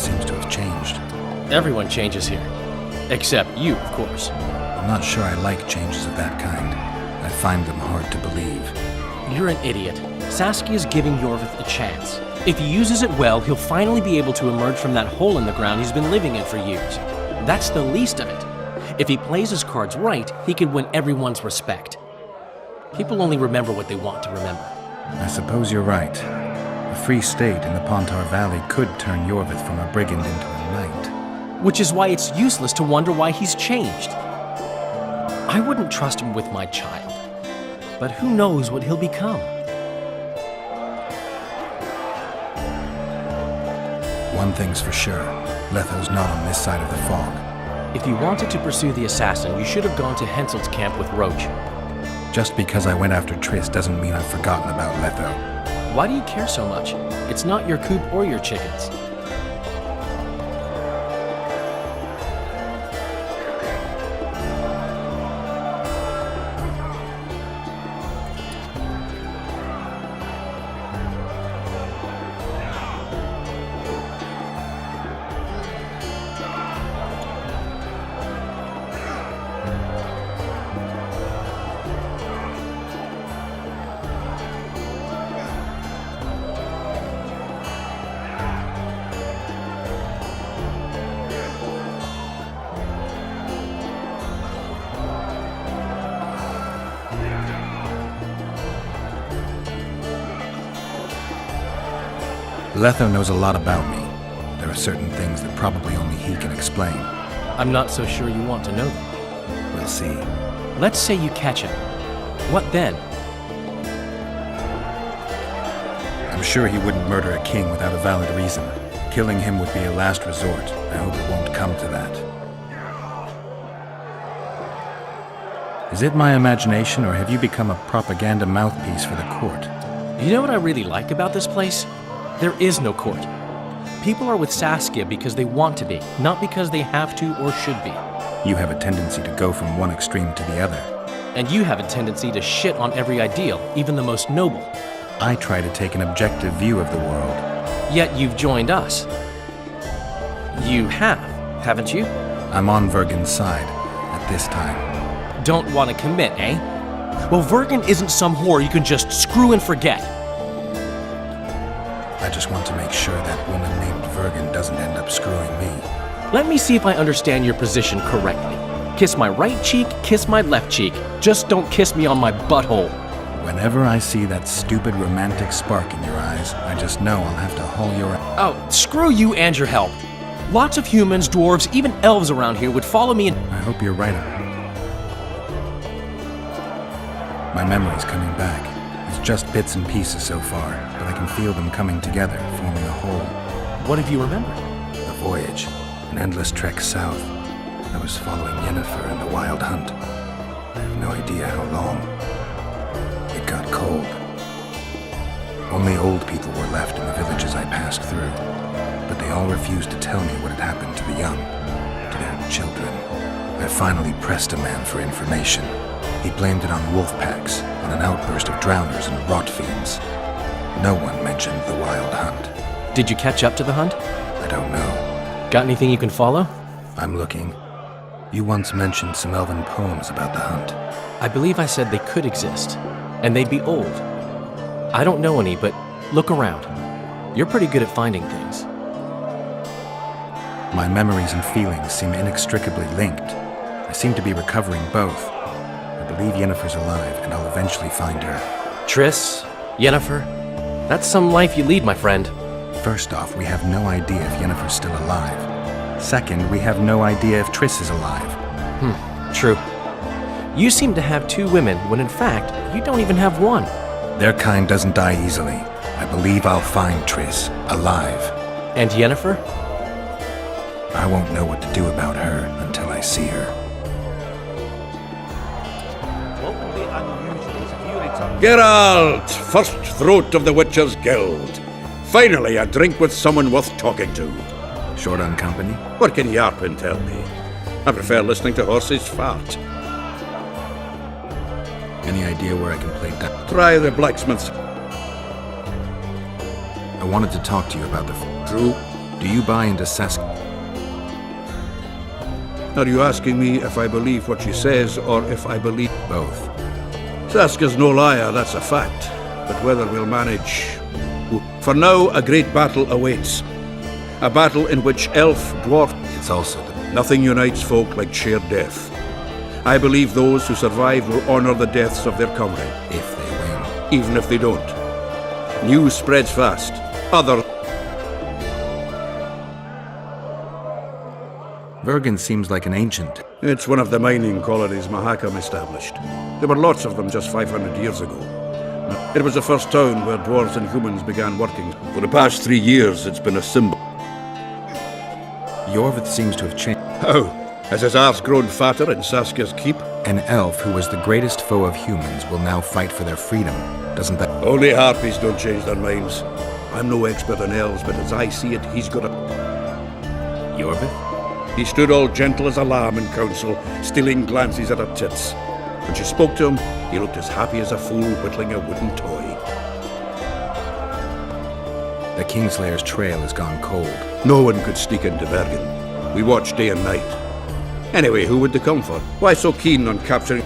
seems to have changed. Everyone changes here. Except you, of course. I'm not sure I like changes of that kind. I find them hard to believe. You're an idiot. Saskia's giving Yorvith a chance. If he uses it well, he'll finally be able to emerge from that hole in the ground he's been living in for years. That's the least of it. If he plays his cards right, he can win everyone's respect. People only remember what they want to remember. I suppose you're right. A free state in the Pontar Valley could turn Yorvith from a brigand into a knight. Which is why it's useless to wonder why he's changed. I wouldn't trust him with my child. But who knows what he'll become? One thing's for sure. Letho's not on this side of the fog. If you wanted to pursue the assassin, you should have gone to Henselt's camp with Roach. Just because I went after Triss doesn't mean I've forgotten about Letho. Why do you care so much? It's not your coop or your chickens. Letho knows a lot about me. There are certain things that probably only he can explain. I'm not so sure you want to know them. We'll see. Let's say you catch him. What then? I'm sure he wouldn't murder a king without a valid reason. Killing him would be a last resort. I hope it won't come to that. Is it my imagination, or have you become a propaganda mouthpiece for the court? You know what I really like about this place? There is no court. People are with Saskia because they want to be, not because they have to or should be. You have a tendency to go from one extreme to the other. And you have a tendency to shit on every ideal, even the most noble. I try to take an objective view of the world. Yet you've joined us. You have, haven't you? I'm on Vergen's side, at this time. Don't want to commit, eh? Well, Vergen isn't some whore you can just screw and forget. I just want to make sure that woman named Vergen doesn't end up screwing me. Let me see if I understand your position correctly. Kiss my right cheek, kiss my left cheek. Just don't kiss me on my butthole. Whenever I see that stupid romantic spark in your eyes, I just know I'll have to haul your... Oh, screw you and your help. Lots of humans, dwarves, even elves around here would follow me and... I hope you're right. My memory's coming back. It's just bits and pieces so far, but I can feel them coming together, forming a whole. What have you remembered? The voyage, an endless trek south. I was following Yennefer and the wild hunt. I have no idea how long. It got cold. Only old people were left in the villages I passed through, but they all refused to tell me what had happened to the young, to their children. I finally pressed a man for information. He blamed it on wolf packs, on an outburst of drowners and rot fiends. No one mentioned the wild hunt. Did you catch up to the hunt? I don't know. Got anything you can follow? I'm looking. You once mentioned some elven poems about the hunt. I believe I said they could exist, and they'd be old. I don't know any, but look around. You're pretty good at finding things. My memories and feelings seem inextricably linked. I seem to be recovering both. I believe Yennefer's alive, and I'll eventually find her. Triss, Yennefer, that's some life you lead, my friend. First off, we have no idea if Yennefer's still alive. Second, we have no idea if Triss is alive. True. You seem to have two women, when in fact, you don't even have one. Their kind doesn't die easily. I believe I'll find Triss, alive. And Yennefer? I won't know what to do about her until I see her. Geralt, first throat of the Witcher's Guild. Finally, a drink with someone worth talking to. Short on company? What can Yarpin tell me? I prefer listening to horses fart. Any idea where I can play that? Try the blacksmith's. I wanted to talk to you about the... True. Do you buy into Sask? Are you asking me if I believe what she says, or if I believe... Both. Saska's no liar, that's a fact. But whether we'll manage... For now, a great battle awaits. A battle in which elf, dwarf... It's also the... Nothing unites folk like shared death. I believe those who survive will honor the deaths of their comrade. if they win. Even if they don't. News spreads fast. Other... Vergen seems like an ancient. It's one of the mining colonies Mahakam established. There were lots of them just 500 years ago. It was the first town where dwarves and humans began working. For the past 3 years, it's been a symbol. Yorvith seems to have changed. How? Has his arse grown fatter in Saskia's keep? An elf who was the greatest foe of humans will now fight for their freedom. Doesn't that... Only harpies don't change their minds. I'm no expert on elves, but as I see it, he's got a... Yorvith? He stood all gentle as a lamb in council, stealing glances at her tits. When she spoke to him, he looked as happy as a fool whittling a wooden toy. The Kingslayer's trail has gone cold. No one could sneak into Vergen. We watched day and night. Anyway, who would they come for? Why so keen on capturing...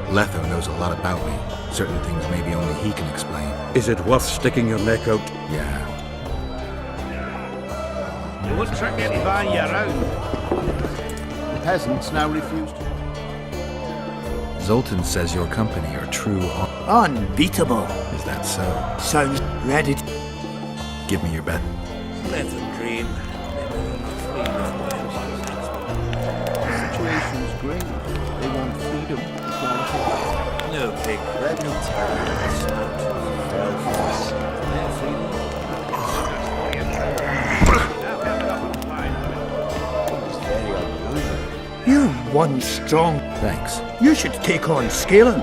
Letho knows a lot about me. Certain things maybe only he can explain. Is it worth sticking your neck out? Yeah. You wouldn't trick anybody around. The peasants now refuse to. Zoltan says your company are true... Unbeatable. Is that so? Sounds ready. Give me your bet. Let them dream. The situation's great. They want freedom, equality. No big. Let me tell you, it's not their freedom. You're one strong. Thanks. You should take on Scalen.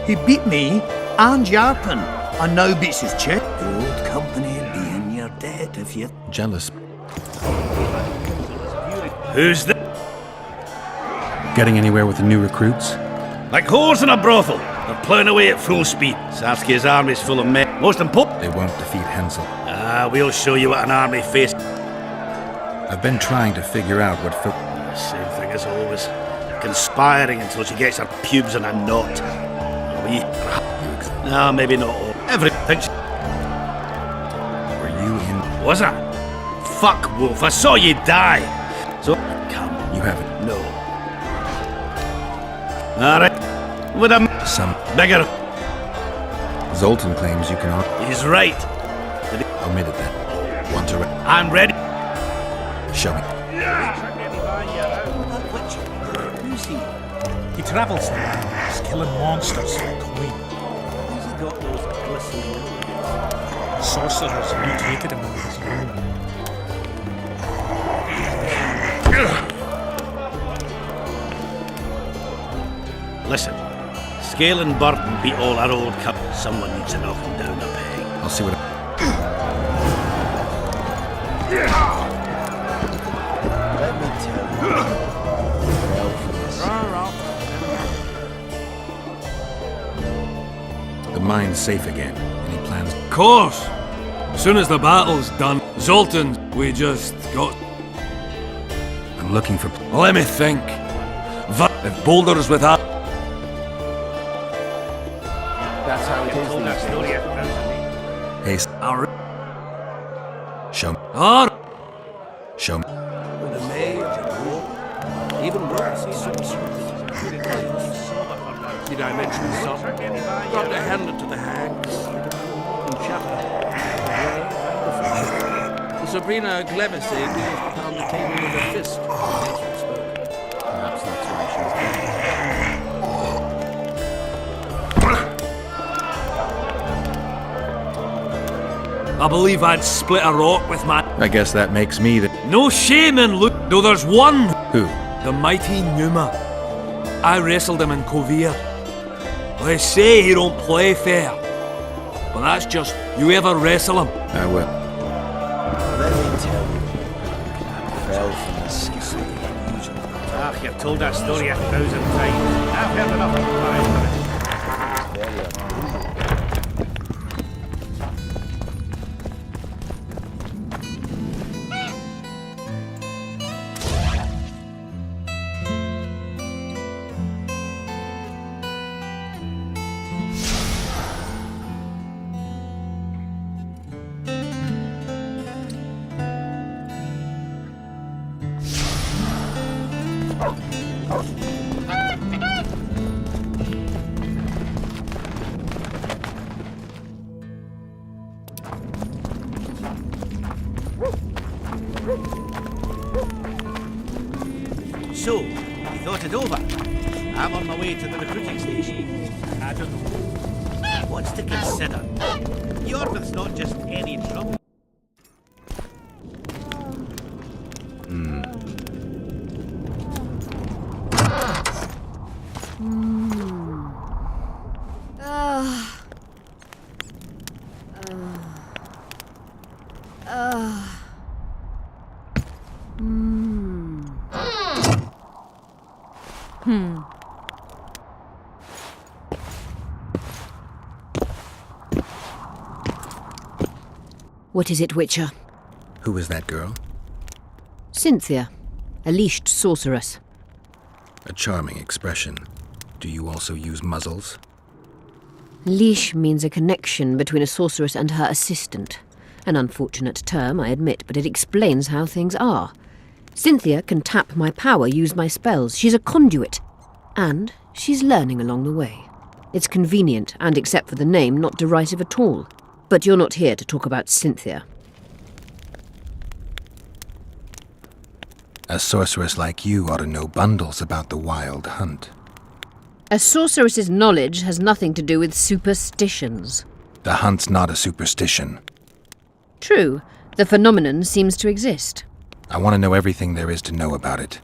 He beat me and Yarpen, and now beats his chest. The old company would be in your debt if you... Jealous. Who's the... Getting anywhere with the new recruits? Like whores in a brothel. They're plowing away at full speed. Saskia's army's full of men. Most important... They won't defeat Hensel. We'll show you what an army face... I've been trying to figure out what... Same thing as always. Conspiring until she gets her pubes in a knot. No, maybe not all. Everything. Were you in... Was I? Fuck, Wolf. I saw you die. So, come. You haven't... No. Alright. With a... Some... Bigger. Zoltan claims you can... He's right. Omitted that. Want to... I'm ready. Show me. Who's he? He travels the lands, killing monsters for coin. Who's he got those glistening... Sorcerers mutated him when he was young. Listen. Scale and Burton beat all our old cup. Someone needs to knock him down a peg. I'll see what... Let me tell you. The mine's safe again. Any plans? Of course! Soon as the battle's done, Zoltan, we just got... I'm looking for... Let me think. If boulders with that... That's how it is. Told that story at Hey, Our... show me. Our... Show me. With a mage and rope. Even worse, he's so Did I mention some? Got to hand it to the hags. And chatter. Sabrina Glevis goes pound the table with her fist. Perhaps that's why she's I believe I'd split a rock with my... I guess that makes me the... No shame in look. Though there's one. Who? The mighty Numa. I wrestled him in Kovir. They say he don't play fair. But that's just... You ever wrestle him? I will. Let me tell you, I fell from the sky. Ah, you've told that story 1,000 times. I've heard enough of it. So, you thought it over? I'm on my way to the recruiting station. I don't know. What's to consider? Yormouth's not just any drum. What is it, Witcher? Who is that girl? Cynthia, a leashed sorceress. A charming expression. Do you also use muzzles? Leash means a connection between a sorceress and her assistant. An unfortunate term, I admit, but it explains how things are. Cynthia can tap my power, use my spells. She's a conduit. And she's learning along the way. It's convenient, and except for the name, not derisive at all. But you're not here to talk about Cynthia. A sorceress like you ought to know bundles about the wild hunt. A sorceress's knowledge has nothing to do with superstitions. The hunt's not a superstition. True, the phenomenon seems to exist. I want to know everything there is to know about it.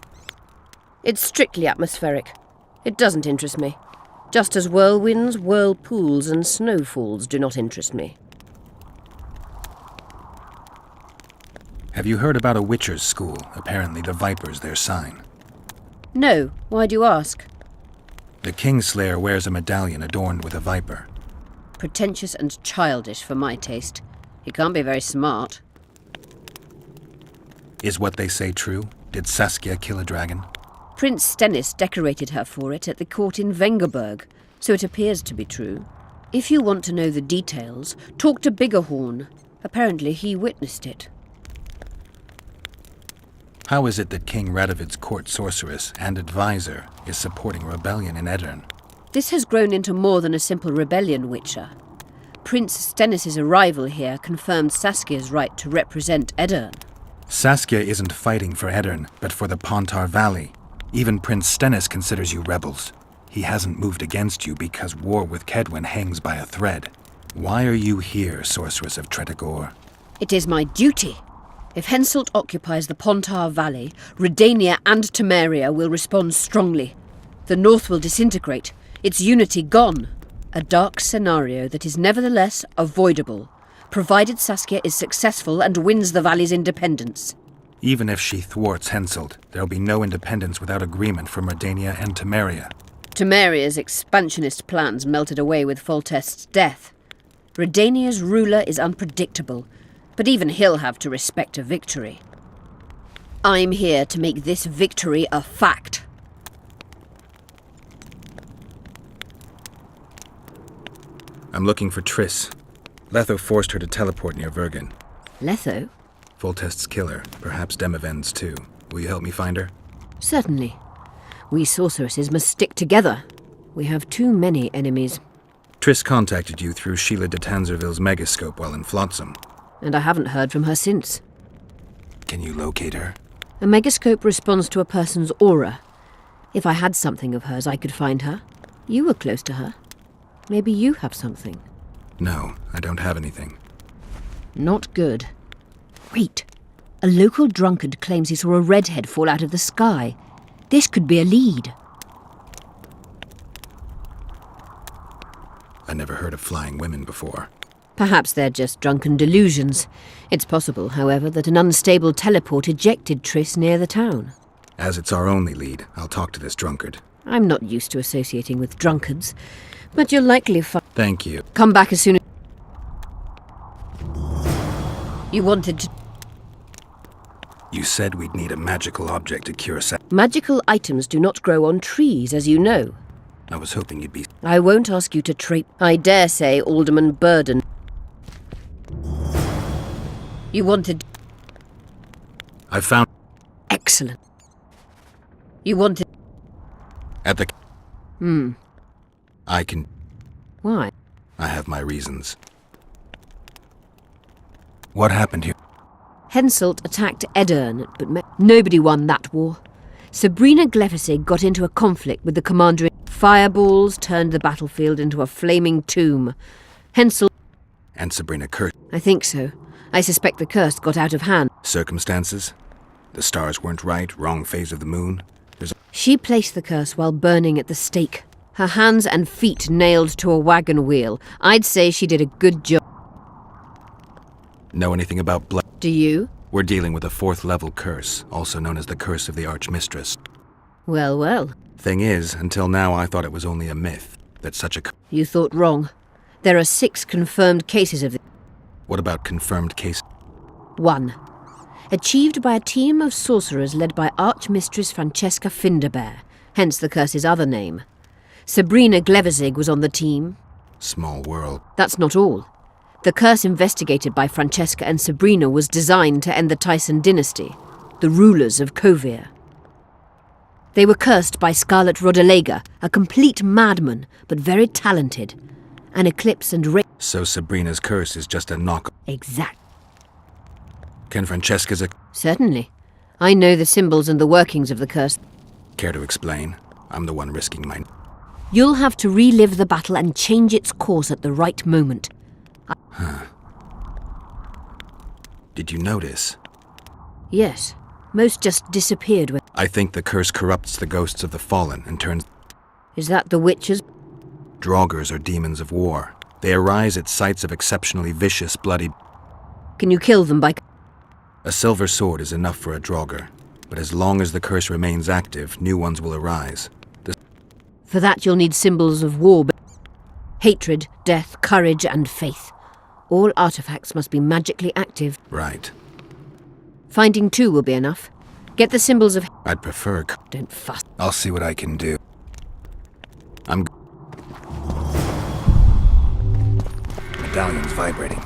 It's strictly atmospheric. It doesn't interest me. Just as whirlwinds, whirlpools, and snowfalls do not interest me. Have you heard about a witcher's school? Apparently the Viper's their sign. No, why do you ask? The Kingslayer wears a medallion adorned with a viper. Pretentious and childish for my taste. He can't be very smart. Is what they say true? Did Saskia kill a dragon? Prince Stennis decorated her for it at the court in Vengerberg, so it appears to be true. If you want to know the details, talk to Biggerhorn. Apparently he witnessed it. How is it that King Radovid's court sorceress and advisor is supporting rebellion in Edirn? This has grown into more than a simple rebellion, Witcher. Prince Stennis' arrival here confirmed Saskia's right to represent Edirn. Saskia isn't fighting for Edirn, but for the Pontar Valley. Even Prince Stennis considers you rebels. He hasn't moved against you because war with Kedwin hangs by a thread. Why are you here, Sorceress of Tretogor? It is my duty. If Henselt occupies the Pontar Valley, Redania and Temeria will respond strongly. The North will disintegrate, its unity gone. A dark scenario that is nevertheless avoidable, provided Saskia is successful and wins the valley's independence. Even if she thwarts Henselt, there'll be no independence without agreement from Redania and Temeria. Temeria's expansionist plans melted away with Foltest's death. Redania's ruler is unpredictable, but even he'll have to respect a victory. I'm here to make this victory a fact. I'm looking for Triss. Letho forced her to teleport near Vergen. Letho? Foltest's killer, perhaps Demavend's too. Will you help me find her? Certainly. We sorceresses must stick together. We have too many enemies. Triss contacted you through Sheila de Tanzerville's megascope while in Flotsam. And I haven't heard from her since. Can you locate her? A megascope responds to a person's aura. If I had something of hers, I could find her. You were close to her. Maybe you have something. No, I don't have anything. Not good. Wait. A local drunkard claims he saw a redhead fall out of the sky. This could be a lead. I never heard of flying women before. Perhaps they're just drunken delusions. It's possible, however, that an unstable teleport ejected Triss near the town. As it's our only lead, I'll talk to this drunkard. I'm not used to associating with drunkards, but you'll likely Thank you. come back as soon as... You wanted to... You said we'd need a magical object to cure Magical items do not grow on trees, as you know. I was hoping you'd be... I won't ask you to I dare say Alderman Burden. You wanted... I found... Excellent. You wanted... At the... I can... Why? I have my reasons. What happened here? Henselt attacked Edirn, but nobody won that war. Sabrina Glefisig got into a conflict with the commander. Fireballs turned the battlefield into a flaming tomb. Hensel... And Sabrina cursed. I think so. I suspect the curse got out of hand. Circumstances? The stars weren't right, wrong phase of the moon. She placed the curse while burning at the stake. Her hands and feet nailed to a wagon wheel. I'd say she did a good job. Know anything about blood? Do you? We're dealing with a 4th level curse, also known as the Curse of the Archmistress. Well, well. Thing is, until now I thought it was only a myth, that such a... You thought wrong. There are 6 confirmed cases of this. What about confirmed case? 1. Achieved by a team of sorcerers led by Archmistress Francesca Finderbear, hence the curse's other name. Sabrina Glefisig was on the team. Small world. That's not all. The curse investigated by Francesca and Sabrina was designed to end the Tyson dynasty, the rulers of Kovir. They were cursed by Scarlet Rodalega, a complete madman, but very talented. An eclipse and So Sabrina's curse is just a knock. Exact. Can Francesca's Certainly. I know the symbols and the workings of the curse. care to explain? I'm the one risking mine. You'll have to relive the battle and change its course at the right moment. Did you notice? Yes. Most just disappeared with... I think the curse corrupts the ghosts of the fallen and turns... Is that the witches? Draugrs are demons of war. They arise at sites of exceptionally vicious, bloody... Can you kill them by... A silver sword is enough for a Draugr, but as long as the curse remains active, new ones will arise. For that you'll need symbols of war, hatred, death, courage, and faith. All artifacts must be magically active. Right. Finding 2 will be enough. Get the symbols of... I'd prefer... Don't fuss. I'll see what I can do. Medallion's vibrating.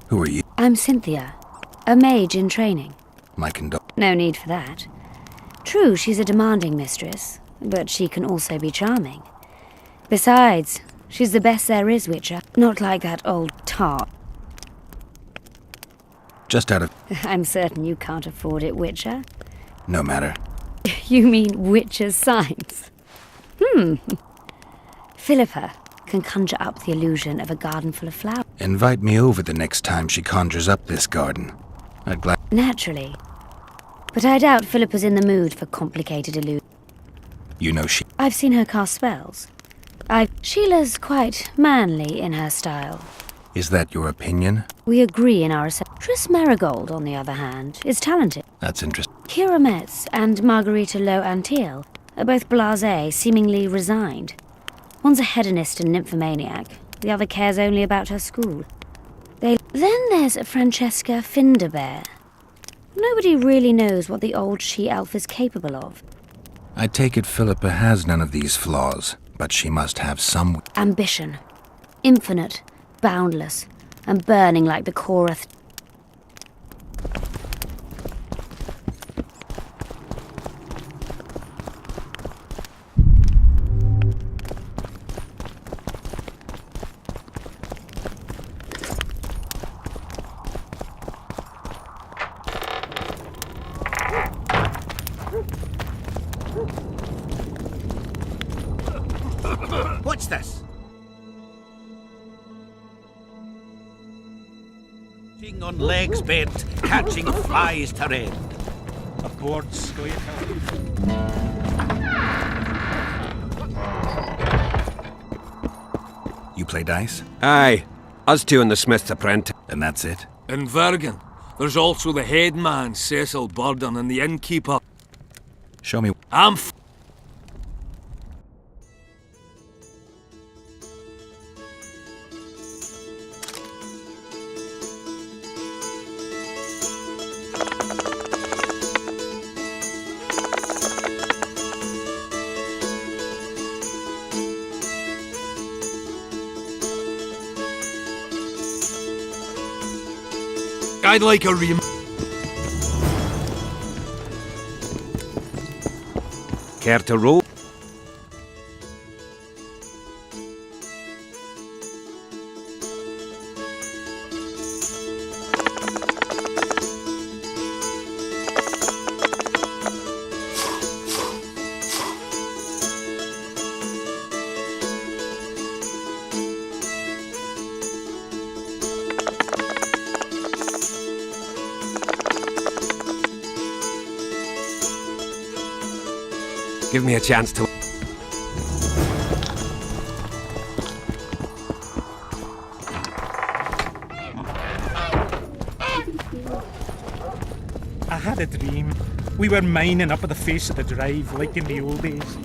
Who are you? I'm Cynthia, a mage in training. My condol... No need for that. True, she's a demanding mistress, but she can also be charming. Besides, she's the best there is, Witcher. Not like that old tart. Just out of... I'm certain you can't afford it, Witcher. No matter. You mean Witcher's signs? Philippa can conjure up the illusion of a garden full of flowers. Invite me over the next time she conjures up this garden. I'd glad... Naturally. But I doubt Philippa's in the mood for complicated illusions. You know she... I've seen her cast spells. Sheila's quite manly in her style. Is that your opinion? We agree in our assessment. Tris Marigold, on the other hand, is talented. That's interesting. Kira Metz and Margarita Lowe Antiel are both blasé, seemingly resigned. One's a hedonist and nymphomaniac. The other cares only about her school. Then there's Francesca Finderbear. Nobody really knows what the old she-elf is capable of. I take it Philippa has none of these flaws, but she must have some... Ambition. Infinite, boundless, and burning like the Korath. What's this? Sitting on legs bent, catching flies to end. Aboard Stoica. You play dice? Aye, us two and the Smith's apprentice. And that's it? In Vergen, there's also the head man, Cecil Burden, and the innkeeper. Show me... I'm I'd like a Care to roll? Give me a chance to... I had a dream. We were mining up at the face of the drive, like in the old days.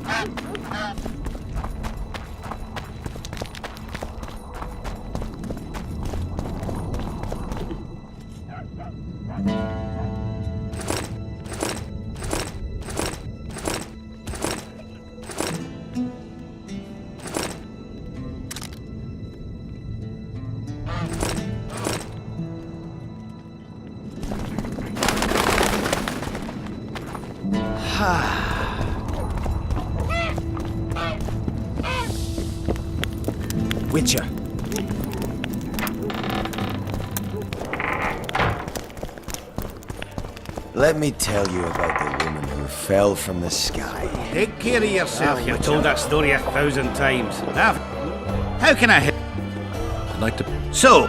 Witcher. Let me tell you about the woman who fell from the sky. Take care of yourself. You've told that story 1,000 times. Now, how can I help? I'd like to... So,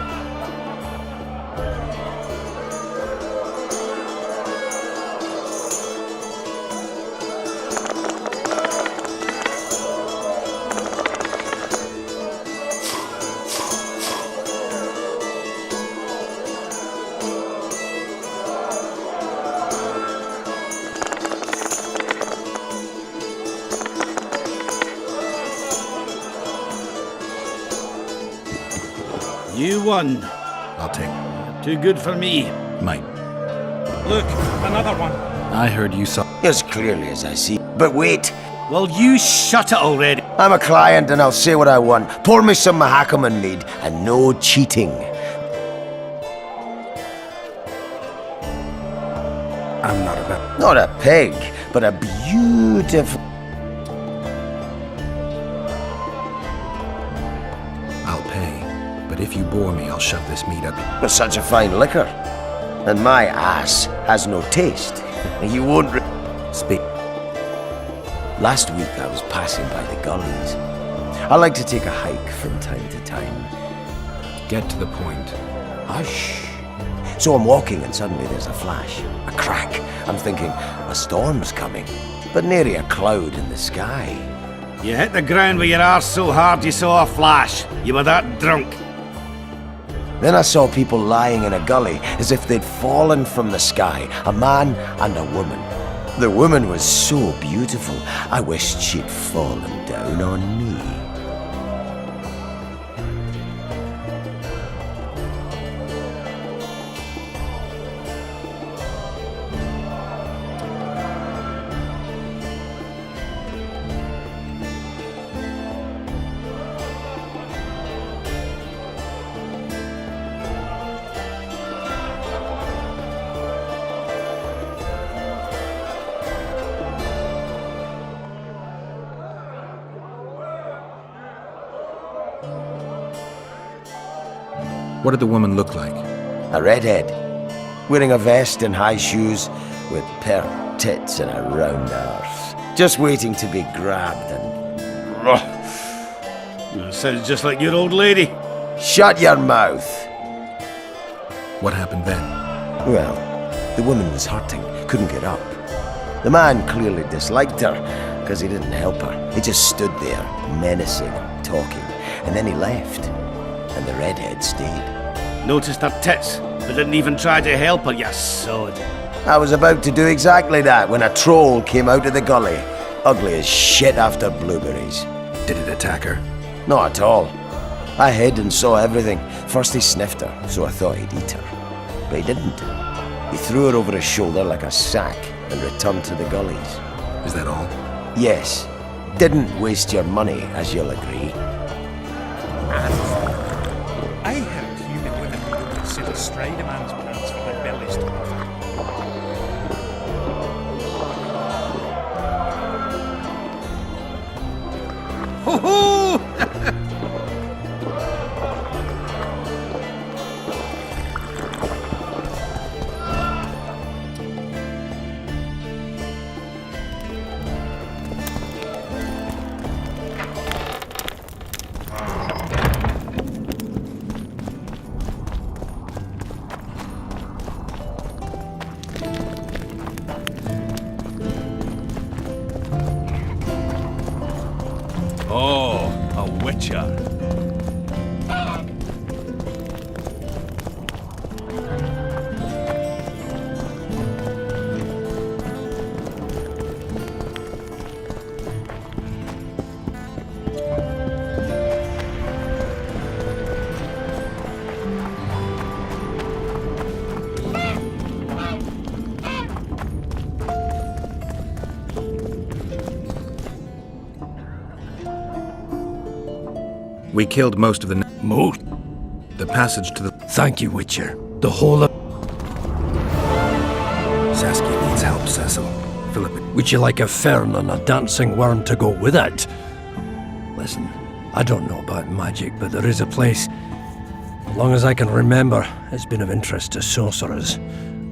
you won. I'll take... Too good for me. Mine. Look, another one. I heard you saw... As clearly as I see. But wait, Well, you shut it already. I'm a client and I'll say what I want. Pour me some Mahakaman mead and no cheating. I'm not about... Not a pig, but a beautiful... I'll pay. But if you bore me, I'll shove this meat up... With such a fine liquor. And my ass has no taste. You won't... Speak. Last week I was passing by the gullies. I like to take a hike from time to time. Get to the point. Hush. So I'm walking and suddenly there's a flash, a crack. I'm thinking, a storm's coming. But nary a cloud in the sky. You hit the ground with your arse so hard you saw a flash. You were that drunk. Then I saw people lying in a gully as if they'd fallen from the sky, a man and a woman. The woman was so beautiful, I wished she'd fallen down on me. What did the woman look like? A redhead, wearing a vest and high shoes, with pert tits and a round arse. Just waiting to be grabbed and... Sounds just like your old lady. Shut your mouth! What happened then? Well, the woman was hurting, couldn't get up. The man clearly disliked her, because he didn't help her. He just stood there, menacing, talking, and then he left. And the redhead stayed. Noticed her tits, but didn't even try to help her, you sod. I was about to do exactly that when a troll came out of the gully. Ugly as shit after blueberries. Did it attack her? Not at all. I hid and saw everything. First he sniffed her, so I thought he'd eat her. But he didn't. He threw her over his shoulder like a sack and returned to the gullies. Is that all? Yes. Didn't waste your money, as you'll agree. I heard human women would consider stride a man's pants for their Ho-ho! Oh, a witcher. We killed most of the... Most? The passage to the... Thank you, Witcher. The whole of... Saskia needs help, Cecil. Philip... Would you like a fern and a dancing worm to go with it? Listen, I don't know about magic, but there is a place, as long as I can remember, it's been of interest to sorcerers.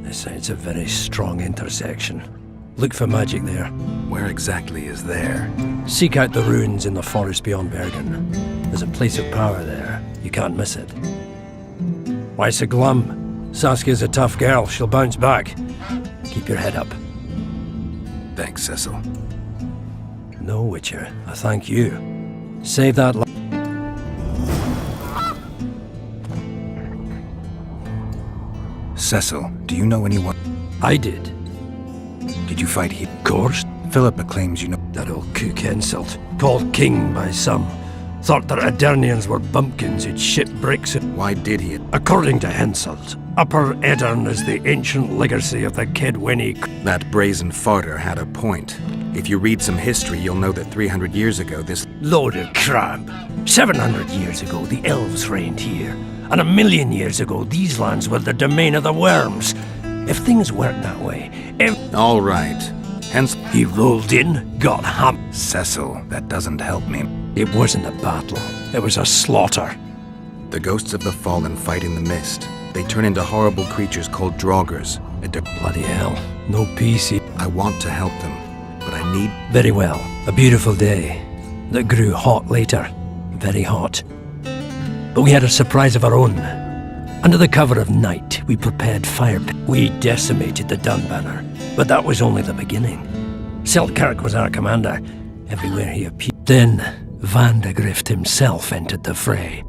They say it's a very strong intersection. Look for magic there. Where exactly is there? Seek out the ruins in the forest beyond Vergen. There's a place of power there. You can't miss it. Why so glum? Saskia's a tough girl. She'll bounce back. Keep your head up. Thanks, Cecil. No, Witcher. I thank you. Save that Cecil, do you know anyone? I did. Did you fight here? Of course. Philippa claims you know... That old cook insult. Called king by some. Thought that Adernians were bumpkins who'd ship bricks. Why did he? According to Henselt, Upper Edern is the ancient legacy of the Kedwenny. That brazen farter had a point. If you read some history, you'll know that 300 years ago this... Load of crap. 700 years ago, the elves reigned here. And 1,000,000 years ago, these lands were the domain of the worms. If things weren't that way, All right. Hence... He rolled in, got ham. Cecil, that doesn't help me. It wasn't a battle. It was a slaughter. The ghosts of the fallen fight in the mist. They turn into horrible creatures called draugrs. Bloody hell. No peace. I want to help them, but I need... Very well. A beautiful day that grew hot later. Very hot. But we had a surprise of our own. Under the cover of night, we prepared fire. We decimated the Dunbanner, but that was only the beginning. Seltkirk was our commander. Everywhere he appeared. Then, Vandegrift himself entered the fray.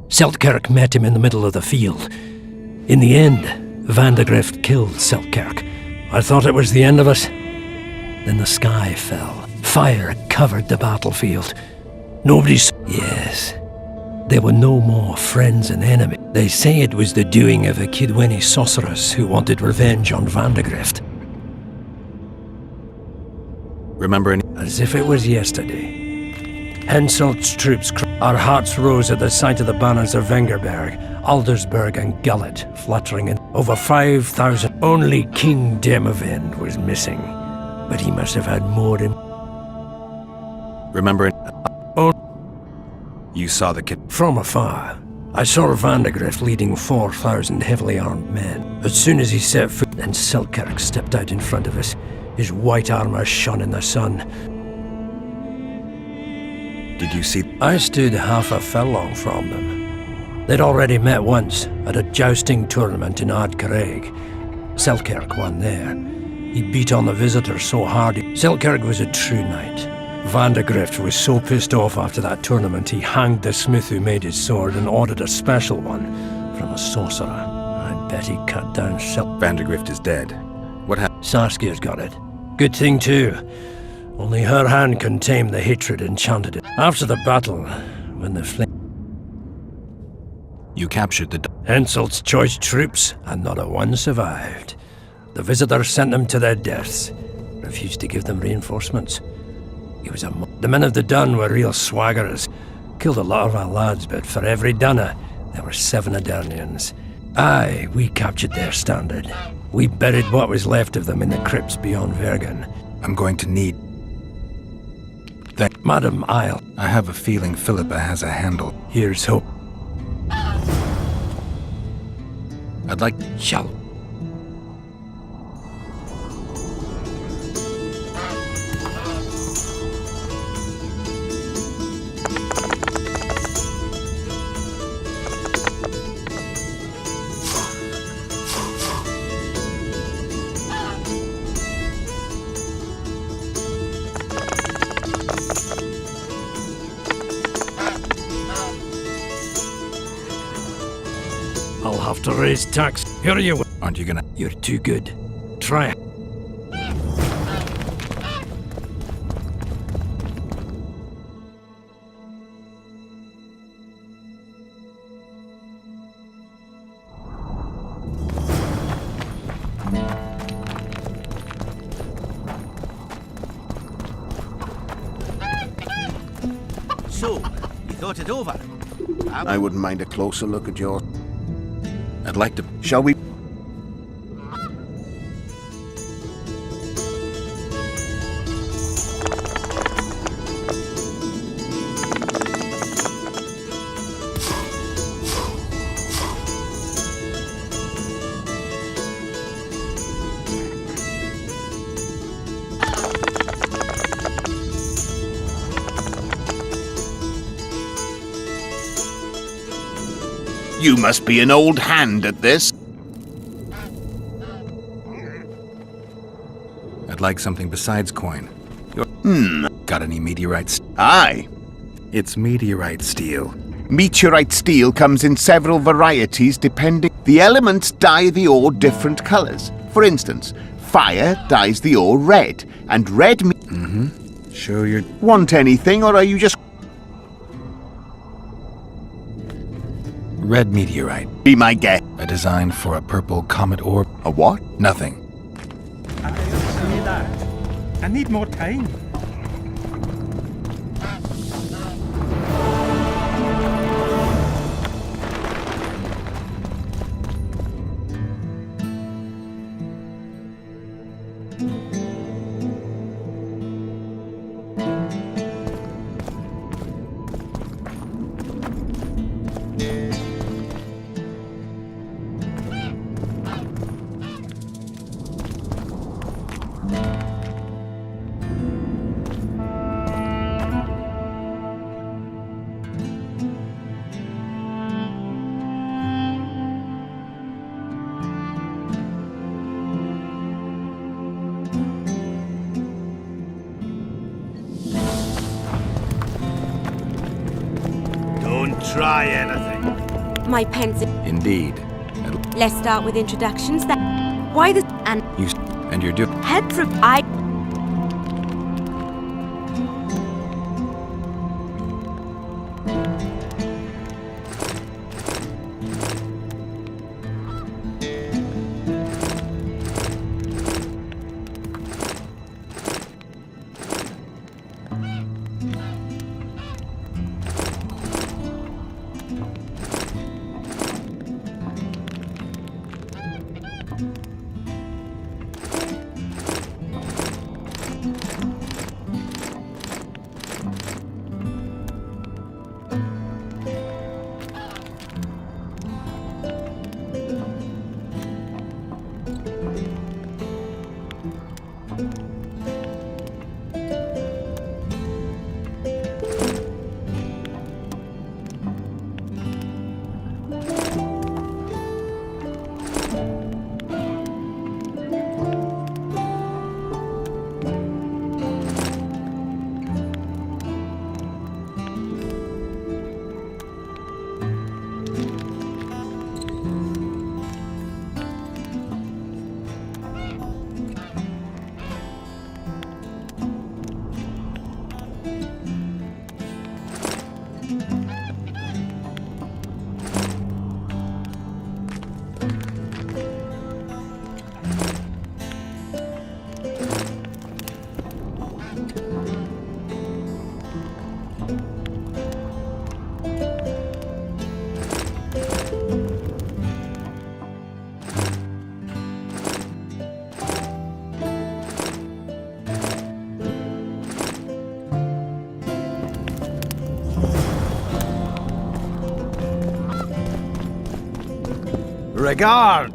Seltkirk met him in the middle of the field. In the end, Vandegrift killed Seltkirk. I thought it was the end of us. Then the sky fell. Fire covered the battlefield. Nobody's... Yes. There were no more friends and enemies. They say it was the doing of a Kedwenny sorceress who wanted revenge on Vandegrift. Remember any... As if it was yesterday. Henselt's troops... Our hearts rose at the sight of the banners of Vengerberg, Aldersberg and Gullet fluttering in. Over 5,000. Only King Demavend was missing. But he must have had more than... Remember... Oh... You saw the kid... From afar, I saw Vandegrift leading 4,000 heavily armed men. As soon as he set foot, and Seltkirk stepped out in front of us. His white armor shone in the sun. Did you see... I stood half a furlong from them. They'd already met once at a jousting tournament in Ardcarreg. Seltkirk won there. He beat on the visitors so hard. Seltkirk was a true knight. Vandegrift was so pissed off after that tournament he hanged the smith who made his sword and ordered a special one from a sorcerer. I bet he cut down Vandegrift is dead. What happened? Saskia's got it. Good thing too. Only her hand can tame the hatred enchanted it. After the battle, when the flame... You captured the... Henselt's choice troops, and not a one survived. The visitors sent them to their deaths. Refused to give them reinforcements. He was the men of the Dun were real swaggerers. Killed a lot of our lads, but for every Dunner, there were 7 Adernians. Aye, we captured their standard. We buried what was left of them in the crypts beyond Vergen. I'm going to need... Madam, I'll. I have a feeling Philippa has a handle. Here's hope. I'd like... Shall. I'll have to raise tax. Here you. Aren't you gonna... You're too good. Try it. So, you thought it over? I wouldn't mind a closer look at your... I'd like to... Shall we? You must be an old hand at this. I'd like something besides coin. Got any meteorites? Aye. It's meteorite steel. Meteorite steel comes in several varieties depending... The elements dye the ore different colors. For instance, fire dyes the ore red, and red... Sure you're... Want anything, or are you just... Red meteorite. Be my guest. A design for a purple comet orb. A what? Nothing. I say that. I need more time. Don't try anything. My pencil. Indeed. Let's start with introductions. Why the and And you're doing... head from I. Regard!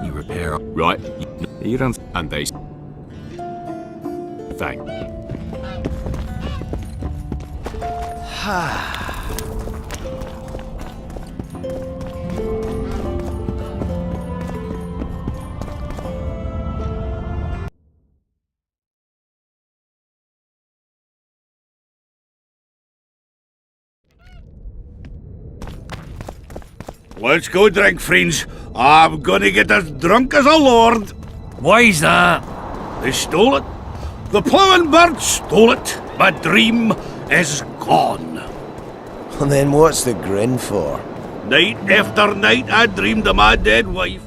You repair. Right. You don't. And they. Thank. Let's go drink, friends. I'm gonna get as drunk as a lord. Why's that? They stole it. The plowing bird stole it. My dream is gone. Well, then what's the grin for? Night after night I dreamed of my dead wife.